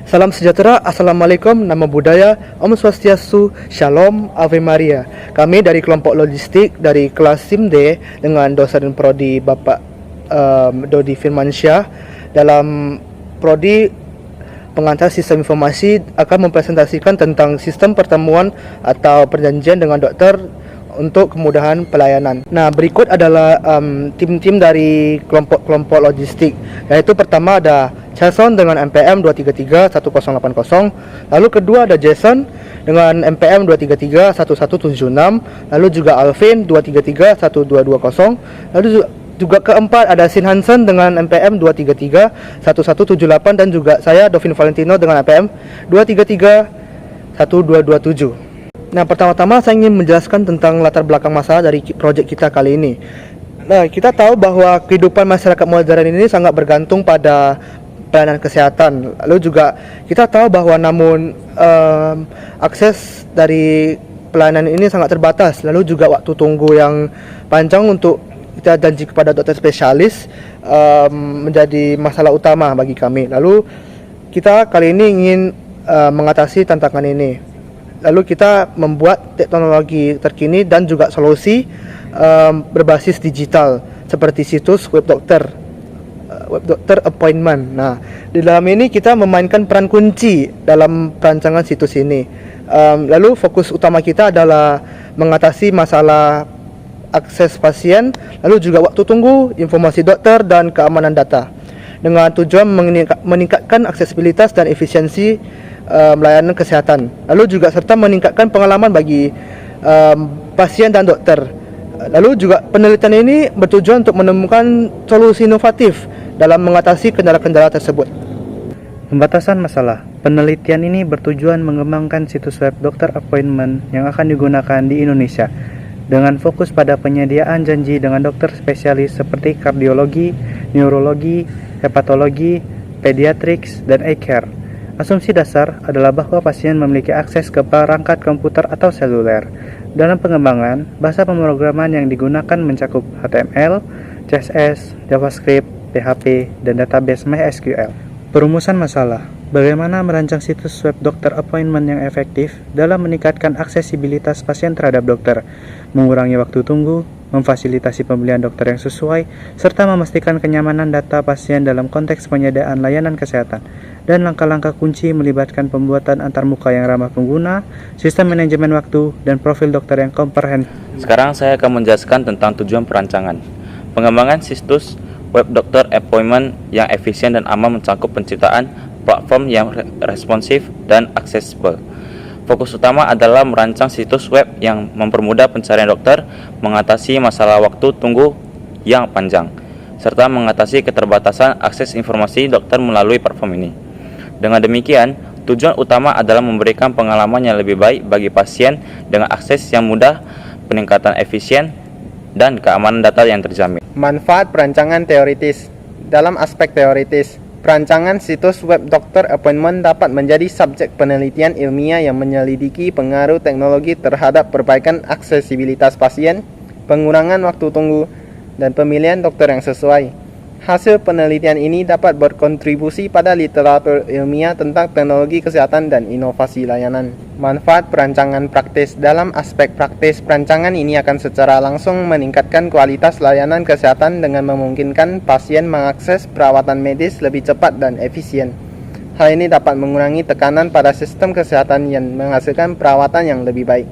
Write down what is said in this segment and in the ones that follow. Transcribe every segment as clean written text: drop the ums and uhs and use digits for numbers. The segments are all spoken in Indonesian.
Salam sejahtera, Assalamualaikum, Namo Buddhaya, Om Swastiastu, Shalom, Ave Maria. Kami dari kelompok logistik dari kelas SIMD dengan dosen prodi Bapak Dodi Firmansyah dalam prodi pengantar sistem informasi akan mempresentasikan tentang sistem pertemuan atau perjanjian dengan dokter untuk kemudahan pelayanan. Nah, berikut adalah tim-tim dari kelompok-kelompok logistik, yaitu pertama ada Jason dengan MPM 2331080, lalu kedua ada Jason dengan MPM 2331176, lalu juga Alvin 2331220, lalu juga keempat ada Sin Hansen dengan MPM 2331178 dan juga saya Dovin Valentino dengan MPM 2331227. Nah, pertama-tama saya ingin menjelaskan tentang latar belakang masalah dari proyek kita kali ini. Nah, kita tahu bahwa kehidupan masyarakat modern ini sangat bergantung pada pelayanan kesehatan. Lalu juga kita tahu bahwa namun akses dari pelayanan ini sangat terbatas. Lalu juga waktu tunggu yang panjang untuk kita janji kepada dokter spesialis menjadi masalah utama bagi kami. Lalu kita kali ini ingin mengatasi tantangan ini. Lalu kita membuat teknologi terkini dan juga solusi berbasis digital seperti situs web dokter appointment. Nah, di dalam ini kita memainkan peran kunci dalam perancangan situs ini. Lalu fokus utama kita adalah mengatasi masalah akses pasien, lalu juga waktu tunggu, informasi dokter dan keamanan data dengan tujuan meningkatkan aksesibilitas dan efisiensi layanan kesehatan. Lalu juga serta meningkatkan pengalaman bagi pasien dan dokter. Lalu juga penelitian ini bertujuan untuk menemukan solusi inovatif dalam mengatasi kendala-kendala tersebut. Pembatasan masalah. Penelitian ini bertujuan mengembangkan situs web dokter appointment yang akan digunakan di Indonesia dengan fokus pada penyediaan janji dengan dokter spesialis seperti kardiologi, neurologi, hepatologi, pediatrics, dan eye care. Asumsi dasar adalah bahwa pasien memiliki akses ke perangkat komputer atau seluler. Dalam pengembangan, bahasa pemrograman yang digunakan mencakup HTML, CSS, JavaScript, PHP, dan database MySQL. Perumusan masalah. Bagaimana merancang situs web dokter appointment yang efektif dalam meningkatkan aksesibilitas pasien terhadap dokter, mengurangi waktu tunggu, memfasilitasi pembelian dokter yang sesuai, serta memastikan kenyamanan data pasien dalam konteks penyediaan layanan kesehatan, dan langkah-langkah kunci melibatkan pembuatan antarmuka yang ramah pengguna, sistem manajemen waktu, dan profil dokter yang komprehensif. Sekarang saya akan menjelaskan tentang tujuan perancangan. Pengembangan situs web dokter appointment yang efisien dan aman mencakup penciptaan platform yang responsif dan aksesibel. Fokus utama adalah merancang situs web yang mempermudah pencarian dokter, mengatasi masalah waktu tunggu yang panjang, serta mengatasi keterbatasan akses informasi dokter melalui platform ini. Dengan demikian, tujuan utama adalah memberikan pengalaman yang lebih baik bagi pasien dengan akses yang mudah, peningkatan efisien, dan keamanan data yang terjamin. Manfaat perancangan teoritis. Dalam aspek teoritis, perancangan situs web dokter appointment dapat menjadi subjek penelitian ilmiah yang menyelidiki pengaruh teknologi terhadap perbaikan aksesibilitas pasien, pengurangan waktu tunggu, dan pemilihan dokter yang sesuai. Hasil penelitian ini dapat berkontribusi pada literatur ilmiah tentang teknologi kesehatan dan inovasi layanan. Manfaat perancangan praktis. Dalam aspek praktis, perancangan ini akan secara langsung meningkatkan kualitas layanan kesehatan dengan memungkinkan pasien mengakses perawatan medis lebih cepat dan efisien. Hal ini dapat mengurangi tekanan pada sistem kesehatan yang menghasilkan perawatan yang lebih baik.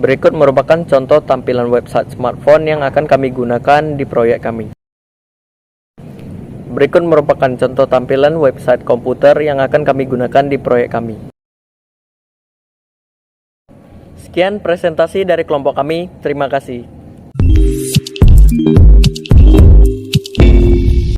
Berikut merupakan contoh tampilan website smartphone yang akan kami gunakan di proyek kami. Berikut merupakan contoh tampilan website komputer yang akan kami gunakan di proyek kami. Sekian presentasi dari kelompok kami. Terima kasih.